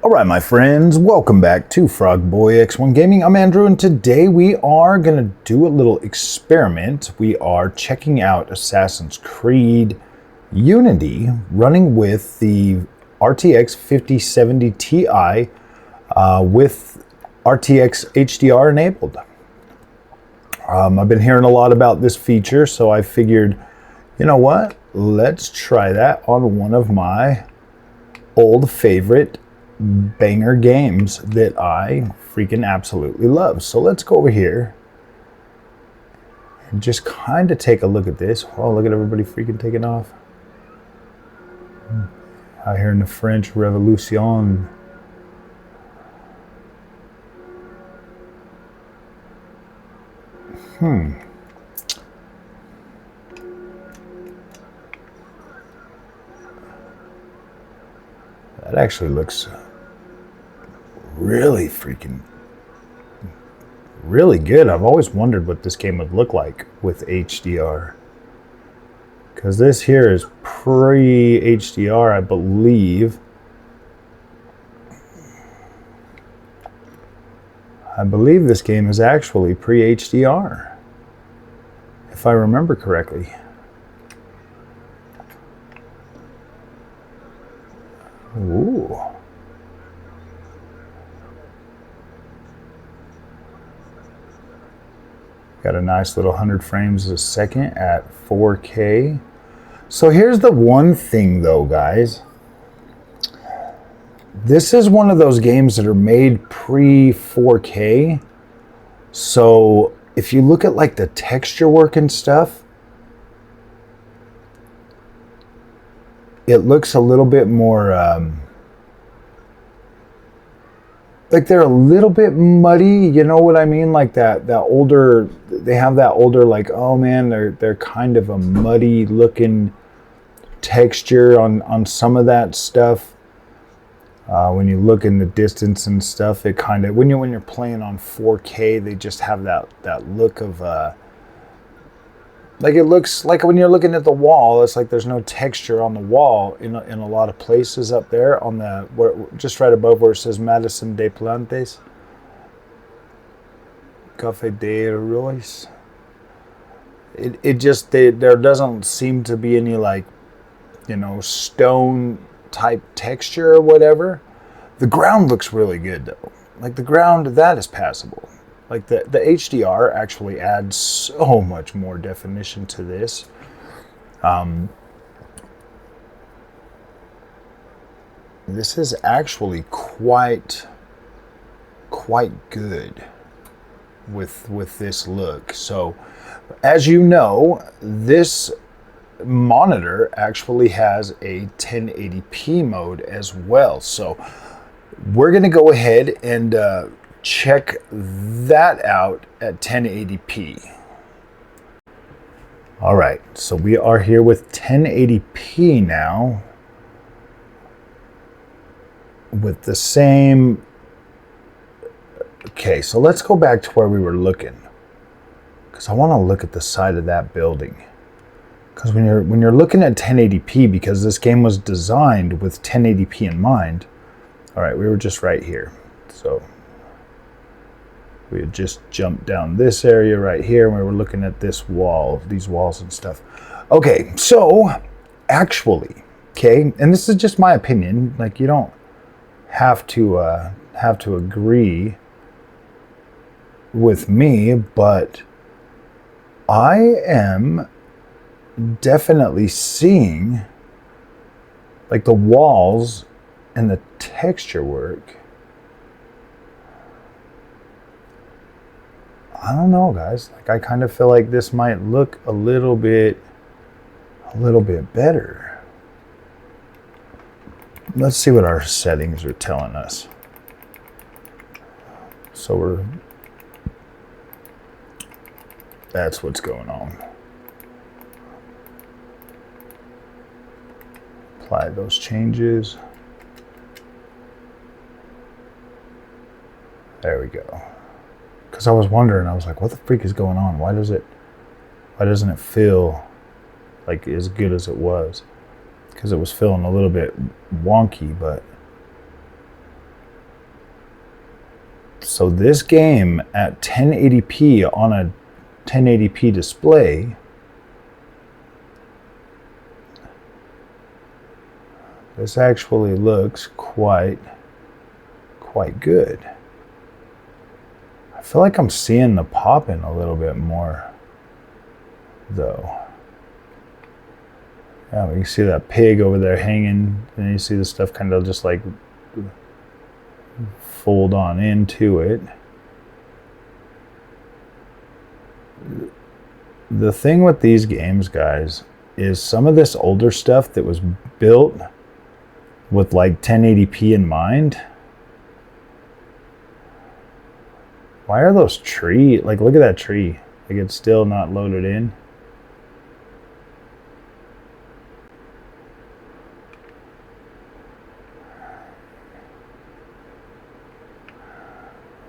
Alright my friends, welcome back to Frogboy X1 Gaming. I'm Andrew and today we are going to do a little experiment. We are checking out Assassin's Creed Unity running with the RTX 5070 Ti with RTX HDR enabled. I've been hearing a lot about this feature, so I figured, you know what, let's try that on one of my old favorite banger games that I freaking absolutely love. So let's go over here and just kind of take a look at this. Oh, look at everybody freaking taking off out here in the French Revolution. That actually looks really good. I've always wondered what this game would look like with HDR, because this here is pre-HDR, I believe. I believe this game is actually pre-HDR, if I remember correctly. Ooh. Got a nice little 100 frames a second at 4K. So here's the one thing though, guys. This is one of those games that are made pre-4K. So if you look at like the texture work and stuff, it looks a little bit more like they're a little bit muddy, you know what I mean? Like that older, they have that older, like, oh man, they're kind of a muddy looking texture on some of that stuff. When you look in the distance and stuff, it kind of, when you're playing on 4K, they just have that look of like it looks like when you're looking at the wall, it's like there's no texture on the wall in a lot of places up there on the just right above where it says Madison de Plantes, Café de Royce. It just there doesn't seem to be any, like, you know, stone type texture or whatever. The ground looks really good though. Like the ground, that is passable. Like the HDR actually adds so much more definition to this. This is actually quite good with this look. So as you know, this monitor actually has a 1080p mode as well. So we're going to go ahead and check that out at 1080p. All right, so we are here with 1080p now with the same. Okay, so let's go back to where we were looking, because I want to look at the side of that building. Because when you're looking at 1080p, because this game was designed with 1080p in mind. All right, we were just right here. So we had just jumped down this area right here, and we were looking at this wall, these walls and stuff. Okay, so actually, okay, and this is just my opinion. Like, you don't have to agree with me, but I am definitely seeing, like, the walls and the texture work. I don't know, guys. Like, I kind of feel like this might look a little bit better. Let's see what our settings are telling us. So that's what's going on. Apply those changes. There we go. Because I was wondering, I was like, what the freak is going on? Why doesn't it feel like as good as it was? Because it was feeling a little bit wonky, but So this game at 1080p on a 1080p display, this actually looks quite good. I feel like I'm seeing the pop-in a little bit more though. Yeah, you can see that pig over there hanging, and you see the stuff kind of just like fold on into it. The thing with these games, guys, is some of this older stuff that was built with like 1080p in mind. Why are those trees, like look at that tree, like it's still not loaded in.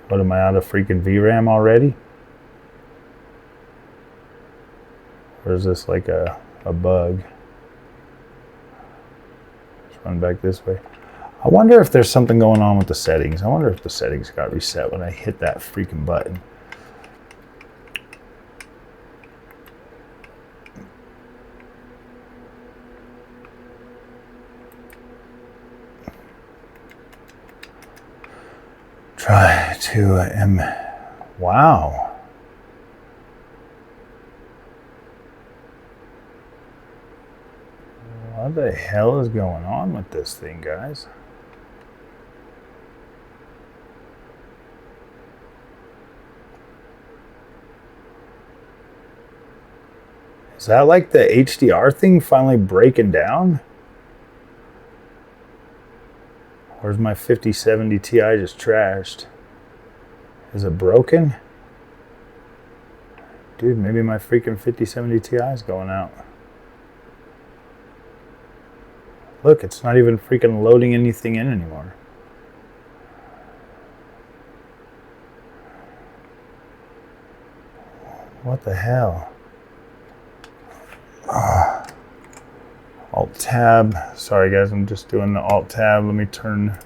What, am I out of freaking VRAM already? Or is this like a bug? Let's run back this way. I wonder if there's something going on with the settings. I wonder if the settings got reset when I hit that freaking button. Try to wow. What the hell is going on with this thing, guys? Is that like the HDR thing finally breaking down? Or is my 5070 Ti just trashed? Is it broken? Dude, maybe my freaking 5070 Ti is going out. Look, it's not even freaking loading anything in anymore. What the hell? Alt tab. Sorry guys, I'm just doing the alt tab. Let me turn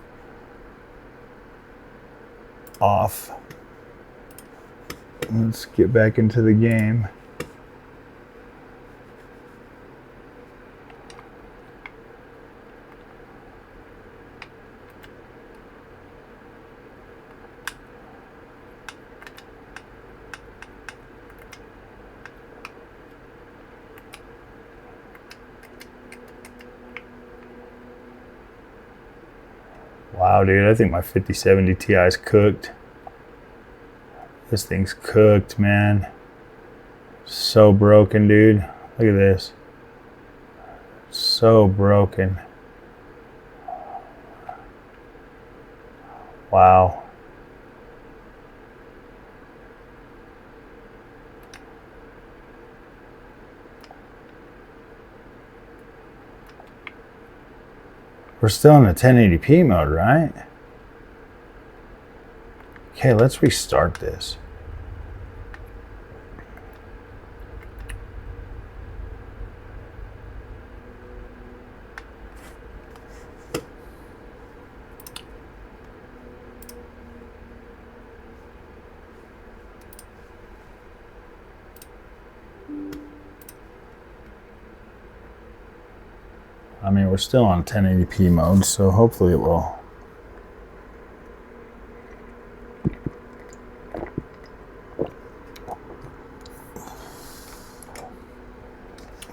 off. Let's get back into the game. Wow, dude, I think my 5070 Ti is cooked. This thing's cooked, man. So broken, dude. Look at this. So broken. Wow. We're still in the 1080p mode, right? Okay, let's restart this. I mean, we're still on 1080p mode, so hopefully it will.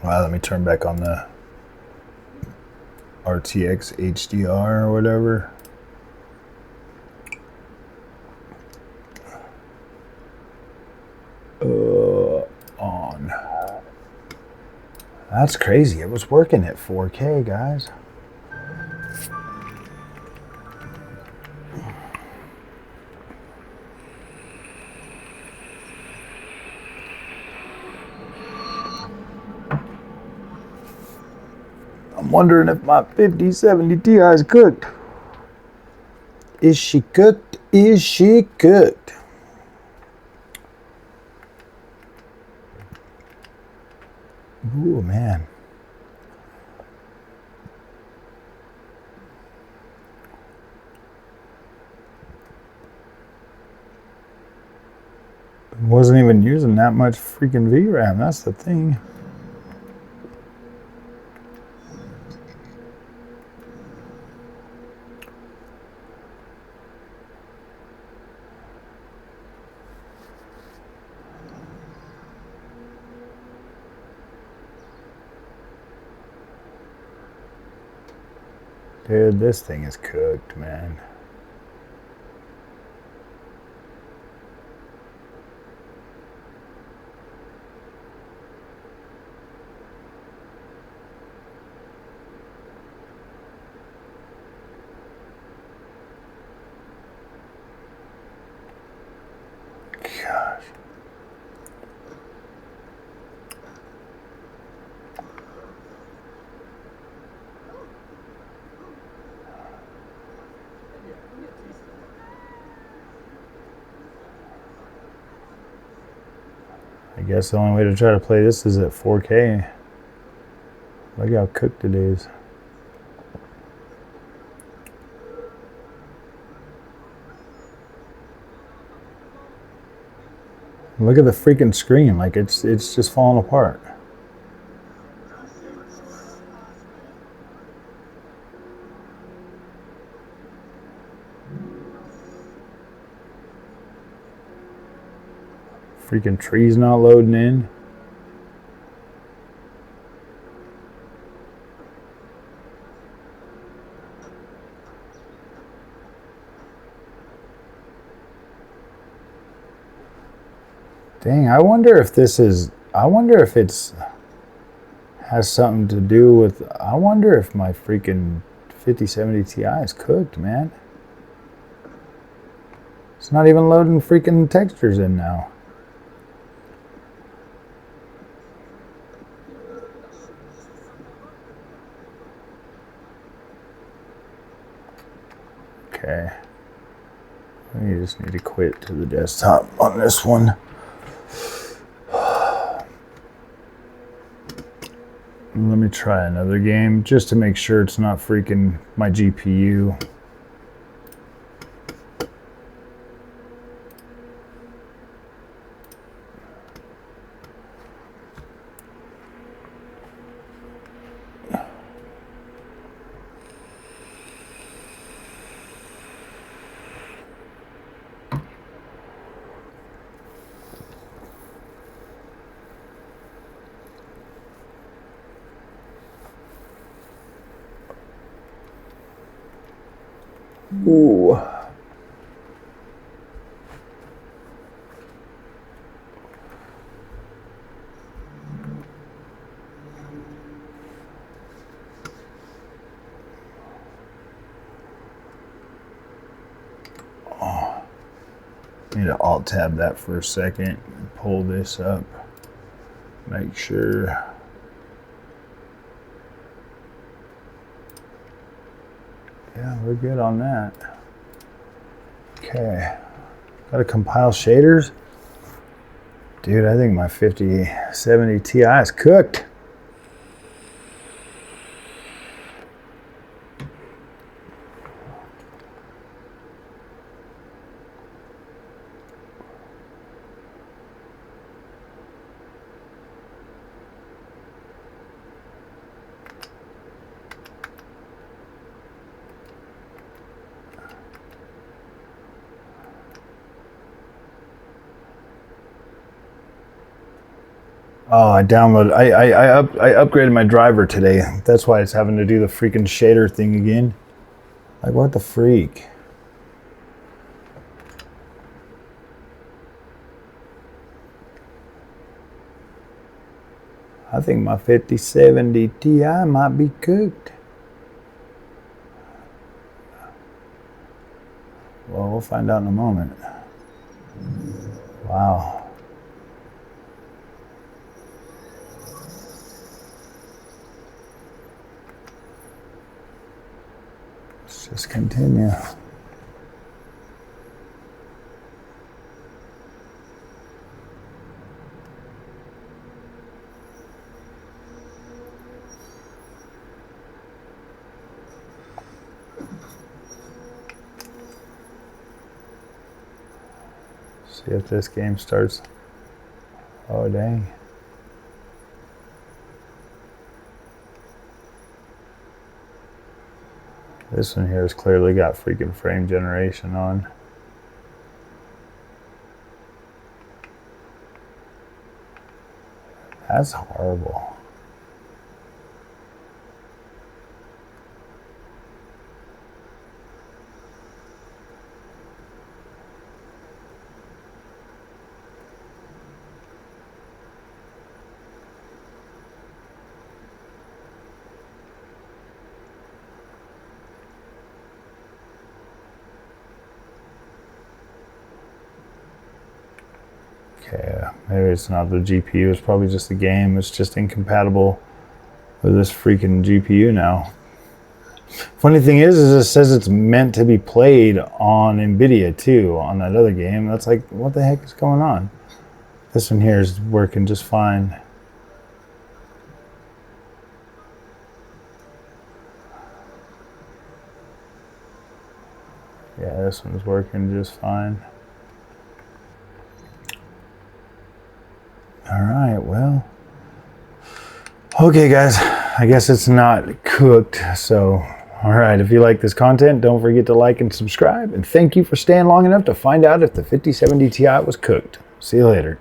Wow, let me turn back on the RTX HDR or whatever. On. That's crazy. It was working at 4K, guys. I'm wondering if my 5070 Ti is cooked. Is she cooked? Is she cooked? Ooh, man. Wasn't even using that much freaking VRAM, that's the thing. Dude, this thing is cooked, man. Gosh. I guess the only way to try to play this is at 4K. Look how cooked it is. Look at the freaking screen, like it's just falling apart. Freaking trees not loading in. Dang, I wonder if this is, I wonder if it's has something to do with, I wonder if my freaking 5070 Ti is cooked, man. It's not even loading freaking textures in now. Okay. We just need to quit to the desktop on this one. Let me try another game just to make sure it's not freaking my GPU. Ooh. Oh. Need to alt tab that for a second and pull this up. Make sure. Yeah, we're good on that. Okay. Gotta compile shaders. Dude, I think my 5070 Ti is cooked. Oh, I downloaded. I upgraded my driver today. That's why it's having to do the freaking shader thing again. Like, what the freak? I think my 5070 Ti might be cooked. Well, we'll find out in a moment. Wow. Let's just continue. See if this game starts. Oh, dang. This one here has clearly got freaking frame generation on. That's horrible. Okay, maybe it's not the GPU, it's probably just the game. It's just incompatible with this freaking GPU now. Funny thing is it says it's meant to be played on Nvidia too, on that other game. That's like, what the heck is going on? This one here is working just fine. Yeah, this one's working just fine. All right, well, okay guys, I guess it's not cooked. So, all right, if you like this content, don't forget to like and subscribe. And thank you for staying long enough to find out if the 5070 Ti was cooked. See you later.